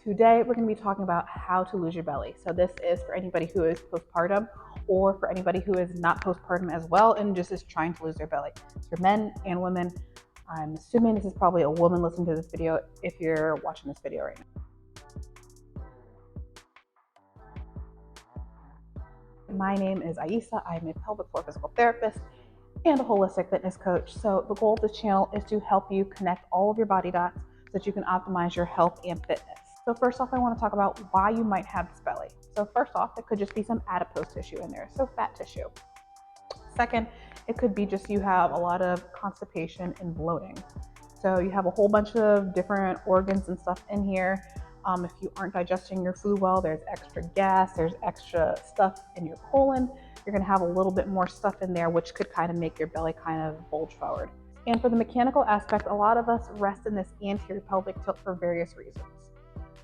Today, we're going to be talking about how to lose your belly. So this is for anybody who is postpartum or for anybody who is not postpartum as well and just is trying to lose their belly. It's for men and women. I'm assuming this is probably a woman listening to this video if you're watching this video right now. My name is Aisa. I'm a pelvic floor physical therapist and a holistic fitness coach. So the goal of this channel is to help you connect all of your body dots so that you can optimize your health and fitness. So first off, I want to talk about why you might have this belly. So first off, it could just be some adipose tissue in there, so fat tissue. Second, it could be just you have a lot of constipation and bloating. So you have a whole bunch of different organs and stuff in here. If you aren't digesting your food well, there's extra gas, there's extra stuff in your colon. You're gonna have a little bit more stuff in there, which could kind of make your belly kind of bulge forward. And for the mechanical aspect, a lot of us rest in this anterior pelvic tilt for various reasons.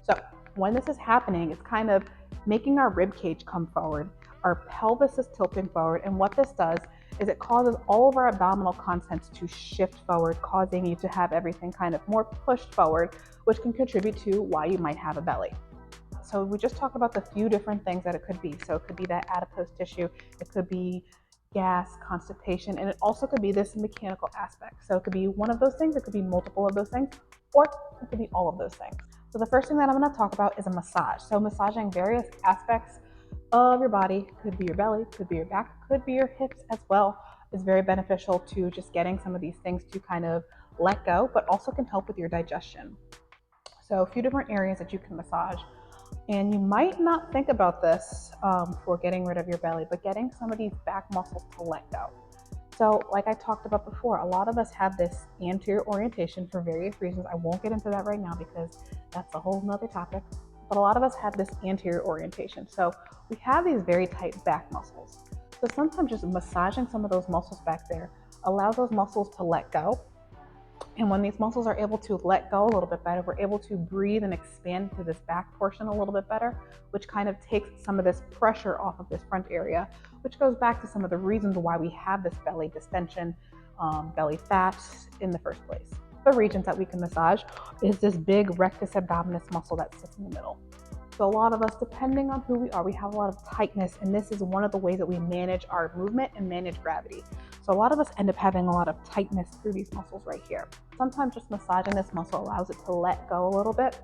So when this is happening, it's kind of making our rib cage come forward. Our pelvis is tilting forward. And what this does is it causes all of our abdominal contents to shift forward, causing you to have everything kind of more pushed forward, which can contribute to why you might have a belly. So we just talked about the few different things that it could be. So it could be that adipose tissue, it could be gas, constipation, and it also could be this mechanical aspect. So it could be one of those things, it could be multiple of those things, or it could be all of those things. So the first thing that I'm going to talk about is a massage. So massaging various aspects of your body, could be your belly, could be your back, could be your hips as well, is very beneficial to just getting some of these things to kind of let go, but also can help with your digestion. So a few different areas that you can massage. And you might not think about this for getting rid of your belly, but getting some of these back muscles to let go. So like I talked about before, a lot of us have this anterior orientation for various reasons. I won't get into that right now because that's a whole nother topic. But a lot of us have this anterior orientation. So we have these very tight back muscles. So sometimes just massaging some of those muscles back there allows those muscles to let go. And when these muscles are able to let go a little bit better, we're able to breathe and expand to this back portion a little bit better, which kind of takes some of this pressure off of this front area, which goes back to some of the reasons why we have this belly distension, belly fat in the first place. The regions that we can massage is this big rectus abdominis muscle that sits in the middle. So a lot of us, depending on who we are, we have a lot of tightness, and this is one of the ways that we manage our movement and manage gravity. So a lot of us end up having a lot of tightness through these muscles right here. Sometimes just massaging this muscle allows it to let go a little bit.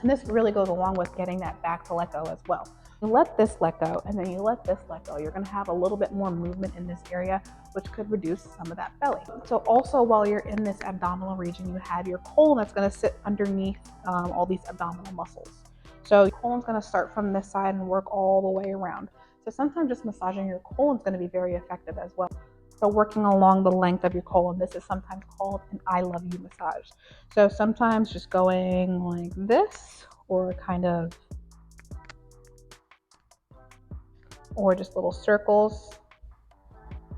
And this really goes along with getting that back to let go as well. You let this let go, and then you let this let go. You're gonna have a little bit more movement in this area, which could reduce some of that belly. So also while you're in this abdominal region, you have your colon that's gonna sit underneath all these abdominal muscles. So your colon's gonna start from this side and work all the way around. So sometimes just massaging your colon is gonna be very effective as well. So working along the length of your colon, this is sometimes called an I love you massage. So sometimes just going like this, or just little circles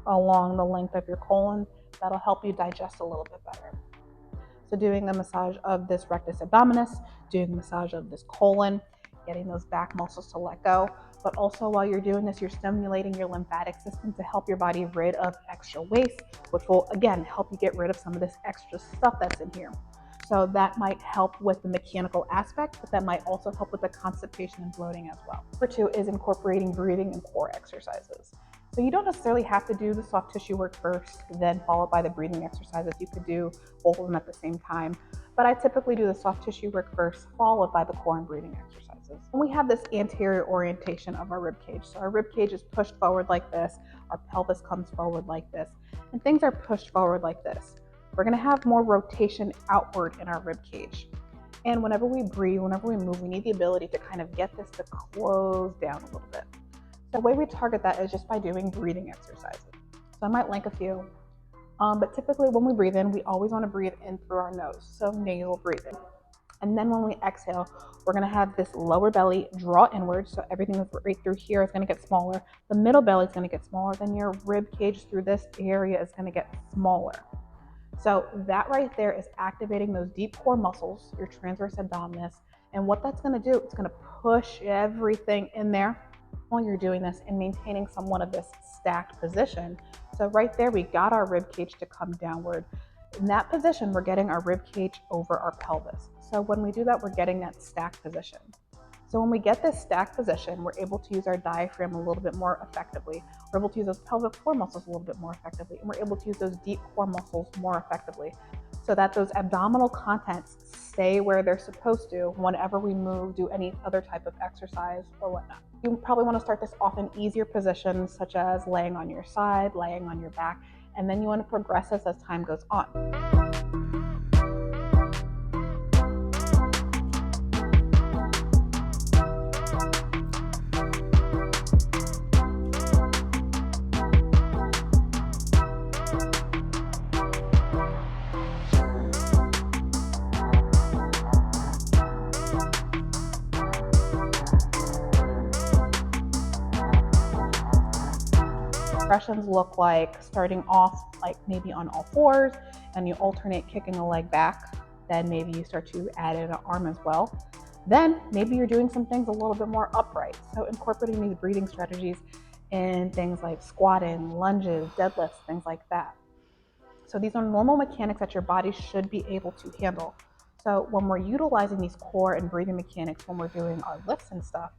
along the length of your colon, that'll help you digest a little bit better. So doing a massage of this rectus abdominis, doing a massage of this colon, getting those back muscles to let go. But also while you're doing this, you're stimulating your lymphatic system to help your body rid of extra waste, which will again help you get rid of some of this extra stuff that's in here. So that might help with the mechanical aspect, but that might also help with the constipation and bloating as well. Number 2 is incorporating breathing and core exercises. So you don't necessarily have to do the soft tissue work first, then followed by the breathing exercises. You could do both of them at the same time. But I typically do the soft tissue work first, followed by the core and breathing exercises. And we have this anterior orientation of our rib cage. So our rib cage is pushed forward like this. Our pelvis comes forward like this. And things are pushed forward like this. We're gonna have more rotation outward in our rib cage. And whenever we breathe, whenever we move, we need the ability to kind of get this to close down a little bit. So the way we target that is just by doing breathing exercises. So I might link a few, but typically when we breathe in, we always want to breathe in through our nose, so nasal breathing. And then when we exhale, we're going to have this lower belly draw inward, so everything that's right through here is going to get smaller. The middle belly is going to get smaller, then your rib cage through this area is going to get smaller. So that right there is activating those deep core muscles, your transverse abdominis, and what that's going to do, it's going to push everything in there while you're doing this and maintaining somewhat of this stacked position. So right there, we got our rib cage to come downward. In that position, we're getting our rib cage over our pelvis. So when we do that, we're getting that stacked position. So when we get this stacked position, we're able to use our diaphragm a little bit more effectively. We're able to use those pelvic floor muscles a little bit more effectively, and we're able to use those deep core muscles more effectively so that those abdominal contents stay where they're supposed to whenever we move, do any other type of exercise or whatnot. You probably want to start this off in easier positions such as laying on your side, laying on your back, and then you want to progress this as time goes on. Progressions look like starting off like maybe on all fours and you alternate kicking a leg back. Then maybe you start to add in an arm as well. Then maybe you're doing some things a little bit more upright. So incorporating these breathing strategies in things like squatting, lunges, deadlifts, things like that. So these are normal mechanics that your body should be able to handle. So when we're utilizing these core and breathing mechanics, when we're doing our lifts and stuff,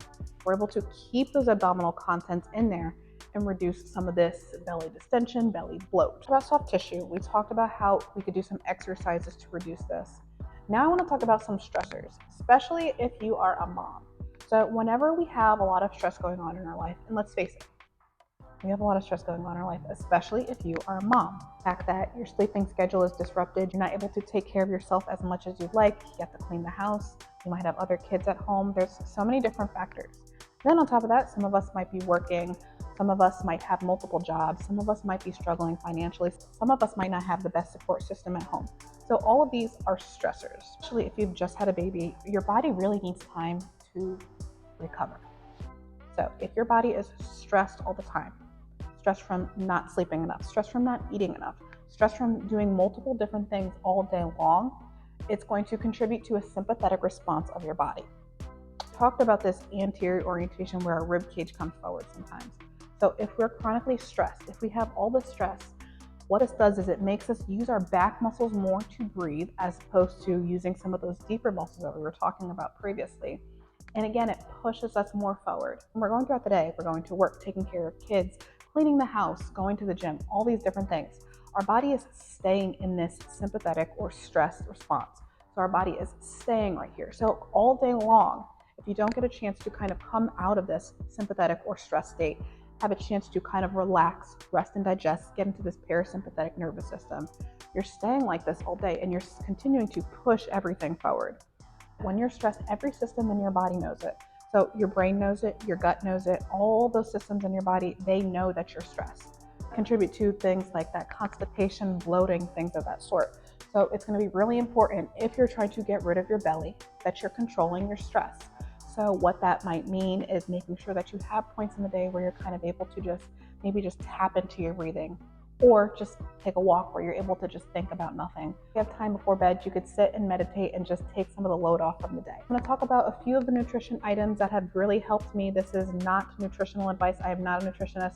we're able to keep those abdominal contents in there and reduce some of this belly distension, belly bloat. About soft tissue, we talked about how we could do some exercises to reduce this. Now I want to talk about some stressors, especially if you are a mom. So whenever we have a lot of stress going on in our life, and let's face it, we have a lot of stress going on in our life, especially if you are a mom. The fact that your sleeping schedule is disrupted, you're not able to take care of yourself as much as you'd like, you have to clean the house, you might have other kids at home, there's so many different factors. Then on top of that, some of us might be working, some of us might have multiple jobs, some of us might be struggling financially, some of us might not have the best support system at home. So all of these are stressors. Especially if you've just had a baby, your body really needs time to recover. So if your body is stressed all the time, stressed from not sleeping enough, stressed from not eating enough, stressed from doing multiple different things all day long, it's going to contribute to a sympathetic response of your body. Talked about this anterior orientation where our rib cage comes forward sometimes. So if we're chronically stressed, if we have all this stress, what this does is it makes us use our back muscles more to breathe as opposed to using some of those deeper muscles that we were talking about previously. And again, it pushes us more forward. When we're going throughout the day, we're going to work, taking care of kids, cleaning the house, going to the gym, all these different things. Our body is staying in this sympathetic or stress response. So our body is staying right here. So all day long, if you don't get a chance to kind of come out of this sympathetic or stress state, have a chance to kind of relax, rest and digest, get into this parasympathetic nervous system, you're staying like this all day and you're continuing to push everything forward. When you're stressed, every system in your body knows it. So your brain knows it, your gut knows it, all those systems in your body, they know that you're stressed. Contribute to things like that constipation, bloating, things of that sort. So it's going to be really important if you're trying to get rid of your belly that you're controlling your stress. So what that might mean is making sure that you have points in the day where you're kind of able to just tap into your breathing, or just take a walk where you're able to just think about nothing. If you have time before bed, you could sit and meditate and just take some of the load off from the day. I'm going to talk about a few of the nutrition items that have really helped me. This is not nutritional advice. I am not a nutritionist,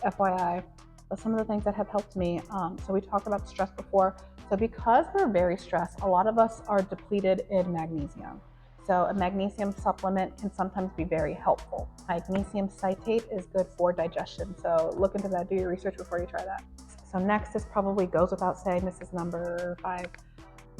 FYI, but some of the things that have helped me. So we talked about stress before. So because we're very stressed, a lot of us are depleted in magnesium. So a magnesium supplement can sometimes be very helpful. Magnesium citrate is good for digestion. So look into that, do your research before you try that. So next, this probably goes without saying, this is number 5,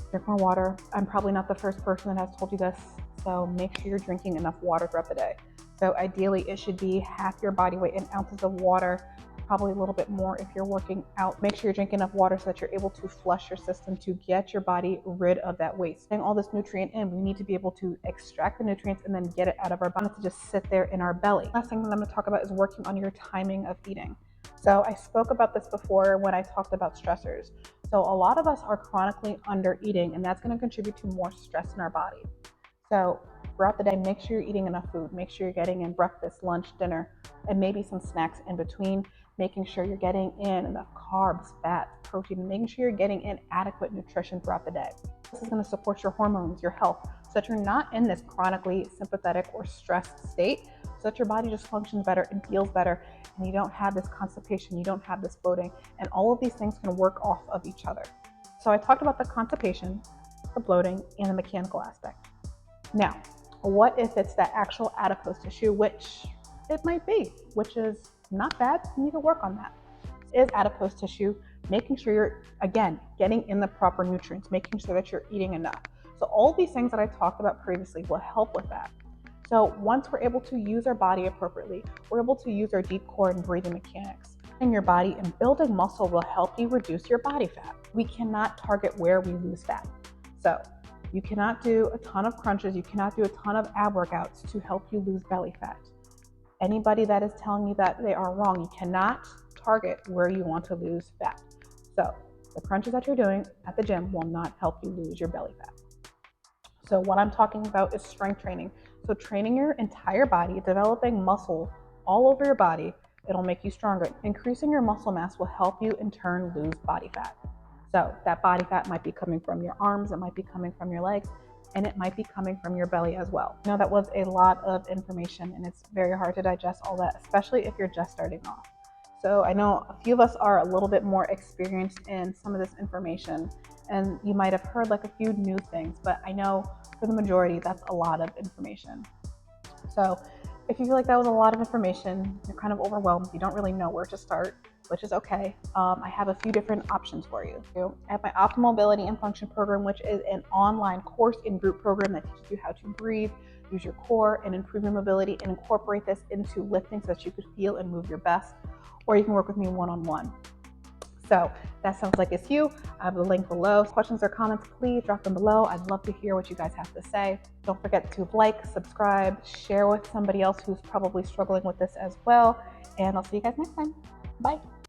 drink more water. I'm probably not the first person that has told you this. So make sure you're drinking enough water throughout the day. So ideally it should be half your body weight in ounces of water, probably a little bit more if you're working out. Make sure you're drinking enough water so that you're able to flush your system to get your body rid of that waste. Getting all this nutrient in, we need to be able to extract the nutrients and then get it out of our body to just sit there in our belly. Last thing that I'm going to talk about is working on your timing of eating. So I spoke about this before when I talked about stressors. So a lot of us are chronically under eating, and that's going to contribute to more stress in our body. So throughout the day, make sure you're eating enough food. Make sure you're getting in breakfast, lunch, dinner, and maybe some snacks in between. Making sure you're getting in enough carbs, fats, protein, making sure you're getting in adequate nutrition throughout the day. This is going to support your hormones, your health, so that you're not in this chronically sympathetic or stressed state, so that your body just functions better and feels better, and you don't have this constipation, you don't have this bloating, and all of these things can work off of each other. So I talked about the constipation, the bloating, and the mechanical aspect. Now, what if it's that actual adipose tissue, which it might be, which is not bad, and you can work on that. Is adipose tissue, making sure you're, again, getting in the proper nutrients, making sure that you're eating enough. So all these things that I talked about previously will help with that. So once we're able to use our body appropriately, we're able to use our deep core and breathing mechanics in your body, and building muscle will help you reduce your body fat. We cannot target where we lose fat. So you cannot do a ton of crunches, you cannot do a ton of ab workouts to help you lose belly fat. Anybody that is telling you that, they are wrong. You cannot target where you want to lose fat. So the crunches that you're doing at the gym will not help you lose your belly fat. So what I'm talking about is strength training. So training your entire body, developing muscle all over your body, it'll make you stronger. Increasing your muscle mass will help you in turn lose body fat. So that body fat might be coming from your arms, it might be coming from your legs, and it might be coming from your belly as well. Now that was a lot of information, and it's very hard to digest all that, especially if you're just starting off. So I know a few of us are a little bit more experienced in some of this information, and you might have heard like a few new things, but I know for the majority, that's a lot of information. So if you feel like that was a lot of information, you're kind of overwhelmed, you don't really know where to start, which is okay. I have a few different options for you. I have my Optimal Ability and Function program, which is an online course and group program that teaches you how to breathe, use your core, and improve your mobility, and incorporate this into lifting so that you could feel and move your best. Or you can work with me one-on-one. So that sounds like it's you. I have the link below. Questions or comments, please drop them below. I'd love to hear what you guys have to say. Don't forget to like, subscribe, share with somebody else who's probably struggling with this as well. And I'll see you guys next time. Bye.